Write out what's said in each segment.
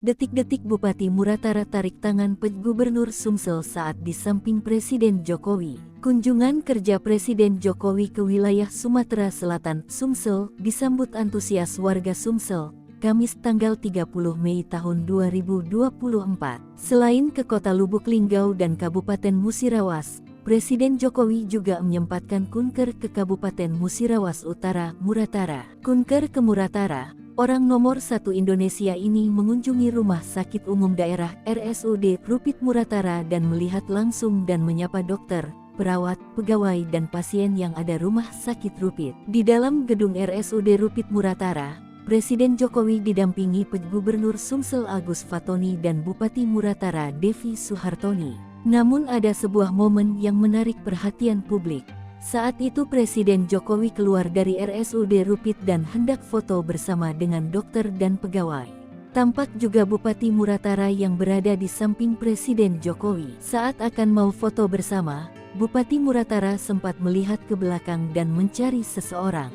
Detik-detik Bupati Muratara tarik tangan Gubernur Sumsel saat di samping Presiden Jokowi. Kunjungan kerja Presiden Jokowi ke wilayah Sumatera Selatan, Sumsel, disambut antusias warga Sumsel, Kamis tanggal 30 Mei tahun 2024. Selain ke kota Lubuk Linggau dan Kabupaten Musirawas, Presiden Jokowi juga menyempatkan kunker ke Kabupaten Musirawas Utara, Muratara. Kunker ke Muratara, orang nomor 1 Indonesia ini mengunjungi Rumah Sakit Umum Daerah RSUD Rupit Muratara dan melihat langsung dan menyapa dokter, perawat, pegawai dan pasien yang ada Rumah Sakit Rupit. Di dalam gedung RSUD Rupit Muratara, Presiden Jokowi didampingi Gubernur Sumsel Agus Fatoni dan Bupati Muratara Devi Suhartoni. Namun ada sebuah momen yang menarik perhatian publik. Saat itu Presiden Jokowi keluar dari RSUD Rupit dan hendak foto bersama dengan dokter dan pegawai. Tampak juga Bupati Muratara yang berada di samping Presiden Jokowi. Saat akan mau foto bersama, Bupati Muratara sempat melihat ke belakang dan mencari seseorang.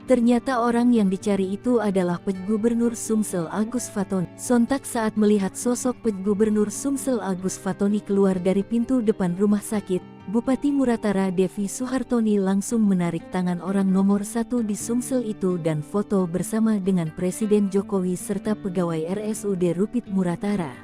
Ternyata orang yang dicari itu adalah Gubernur Sumsel Agus Fatoni. Sontak saat melihat sosok Gubernur Sumsel Agus Fatoni keluar dari pintu depan rumah sakit, Bupati Muratara Devi Suhartoni langsung menarik tangan orang nomor 1 di Sumsel itu dan foto bersama dengan Presiden Jokowi serta pegawai RSUD Rupit Muratara.